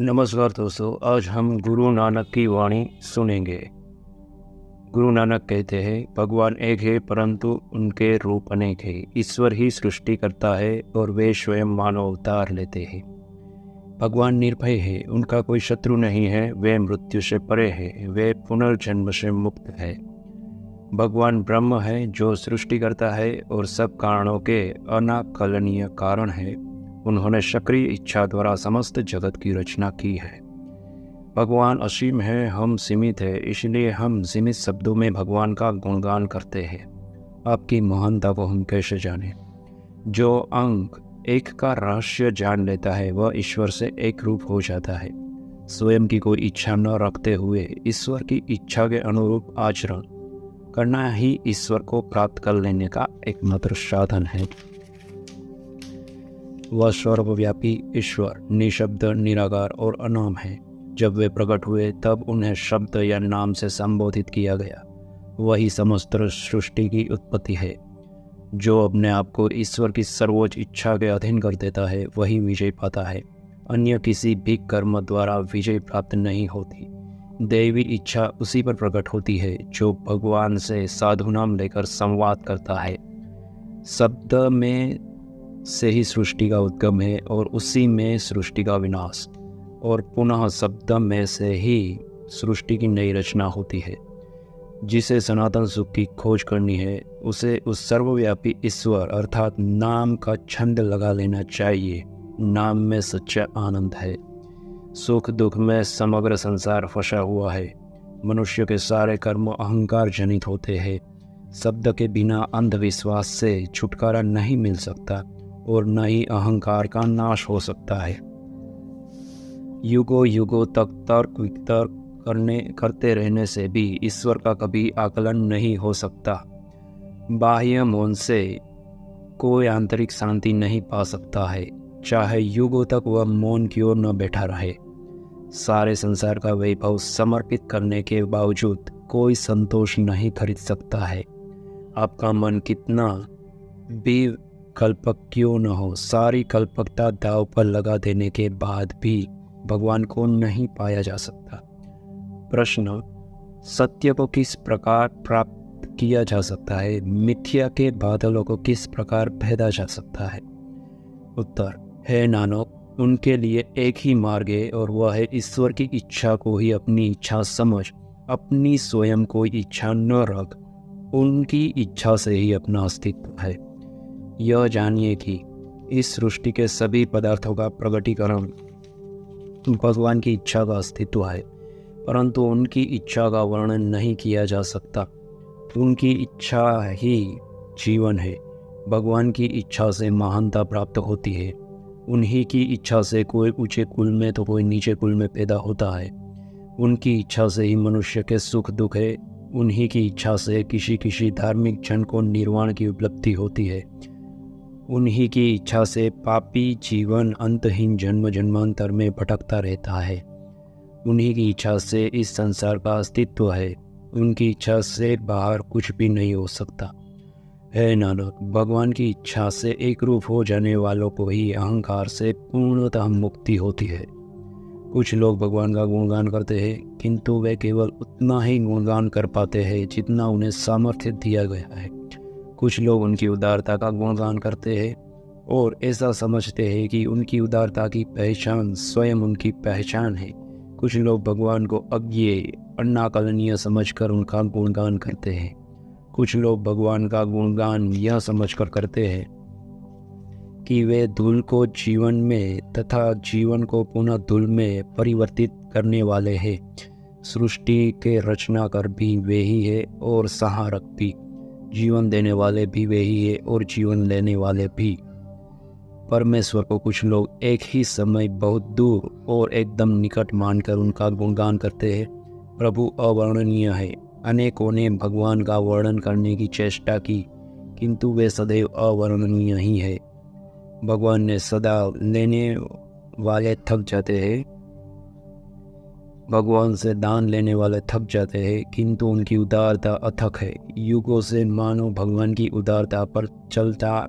नमस्कार दोस्तों, आज हम गुरु नानक की वाणी सुनेंगे। गुरु नानक कहते हैं, भगवान एक है परंतु उनके रूप अनेक है। ईश्वर ही सृष्टि करता है और वे स्वयं मानव अवतार लेते हैं। भगवान निर्भय है, उनका कोई शत्रु नहीं है। वे मृत्यु से परे है, वे पुनर्जन्म से मुक्त है। भगवान ब्रह्म है जो सृष्टि करता है और सब कारणों के अनाकलनीय कारण है। उन्होंने सक्रिय इच्छा द्वारा समस्त जगत की रचना की है। भगवान असीम है, हम सीमित है, इसलिए हम सीमित शब्दों में भगवान का गुणगान करते हैं। आपकी महानता को हम कैसे जानें? जो अंक एक का रहस्य जान लेता है वह ईश्वर से एक रूप हो जाता है। स्वयं की कोई इच्छा न रखते हुए ईश्वर की इच्छा के अनुरूप आचरण करना ही ईश्वर को प्राप्त कर लेने का एकमात्र साधन है। वह सर्वव्यापी ईश्वर निशब्द, निराकार और अनाम है। जब वे प्रकट हुए तब उन्हें शब्द या नाम से संबोधित किया गया। वही समस्त सृष्टि की उत्पत्ति है। जो अपने आप को ईश्वर की सर्वोच्च इच्छा के अधीन कर देता है वही विजय पाता है। अन्य किसी भी कर्म द्वारा विजय प्राप्त नहीं होती। दैवी इच्छा उसी पर प्रकट होती है जो भगवान से साधु नाम लेकर संवाद करता है। शब्द में से ही सृष्टि का उद्गम है और उसी में सृष्टि का विनाश, और पुनः शब्द में से ही सृष्टि की नई रचना होती है। जिसे सनातन सुख की खोज करनी है उसे उस सर्वव्यापी ईश्वर अर्थात नाम का छंद लगा लेना चाहिए। नाम में सच्चा आनंद है। सुख दुख में समग्र संसार फंसा हुआ है। मनुष्य के सारे कर्म अहंकार जनित होते हैं। शब्द के बिना अंधविश्वास से छुटकारा नहीं मिल सकता और न ही अहंकार का नाश हो सकता है। युगों युगों तक तर्क वितर्क करते रहने से भी ईश्वर का कभी आकलन नहीं हो सकता। बाह्य मौन से कोई आंतरिक शांति नहीं पा सकता है, चाहे युगों तक वह मौन की ओर न बैठा रहे। सारे संसार का वैभव समर्पित करने के बावजूद कोई संतोष नहीं खरीद सकता है। आपका मन कितना भी कल्पक क्यों न हो, सारी कल्पकता दांव पर लगा देने के बाद भी भगवान को नहीं पाया जा सकता। प्रश्न: सत्य को किस प्रकार प्राप्त किया जा सकता है? मिथ्या के बादलों को किस प्रकार भेदा जा सकता है? उत्तर: हे नानक, उनके लिए एक ही मार्ग है और वह है ईश्वर की इच्छा को ही अपनी इच्छा समझ, अपनी स्वयं कोई इच्छा न रख, उनकी इच्छा से ही अपना अस्तित्व है। यह जानिए कि इस सृष्टि के सभी पदार्थों का प्रकटीकरण भगवान की इच्छा का अस्तित्व है, परंतु उनकी इच्छा का वर्णन नहीं किया जा सकता। उनकी इच्छा ही जीवन है। भगवान की इच्छा से महानता प्राप्त होती है। उन्हीं की इच्छा से कोई ऊंचे कुल में तो कोई नीचे कुल में पैदा होता है। उनकी इच्छा से ही मनुष्य के सुख दुख है। उन्हीं की इच्छा से किसी धार्मिक जन को निर्वाण की उपलब्धि होती है। उन्हीं की इच्छा से पापी जीवन अंतहीन जन्म जन्मांतर में भटकता रहता है। उन्हीं की इच्छा से इस संसार का अस्तित्व है। उनकी इच्छा से बाहर कुछ भी नहीं हो सकता। हे नानक, भगवान की इच्छा से एक रूप हो जाने वालों को ही अहंकार से पूर्णतः मुक्ति होती है। कुछ लोग भगवान का गुणगान करते हैं, किंतु वे केवल उतना ही गुणगान कर पाते हैं जितना उन्हें सामर्थ्य दिया गया है। कुछ लोग उनकी उदारता का गुणगान करते हैं और ऐसा समझते हैं कि उनकी उदारता की पहचान स्वयं उनकी पहचान है। कुछ लोग भगवान को अज्ञेय अनाकलनीय समझकर उनका गुणगान करते हैं। कुछ लोग भगवान का गुणगान यह समझकर करते हैं कि वे धूल को जीवन में तथा जीवन को पुनः धूल में परिवर्तित करने वाले हैं। सृष्टि के रचनाकार भी वे ही है और संहारक भी। जीवन देने वाले भी वे ही है और जीवन लेने वाले भी। परमेश्वर को कुछ लोग एक ही समय बहुत दूर और एकदम निकट मानकर उनका गुणगान करते हैं। प्रभु अवर्णनीय है। अनेकों ने भगवान का वर्णन करने की चेष्टा की, किंतु वे सदैव अवर्णनीय ही है। भगवान ने सदा लेने वाले थक जाते हैं। भगवान से दान लेने वाले थक जाते हैं, किंतु उनकी उदारता अथक है। युगों से मानव भगवान की उदारता पर चलता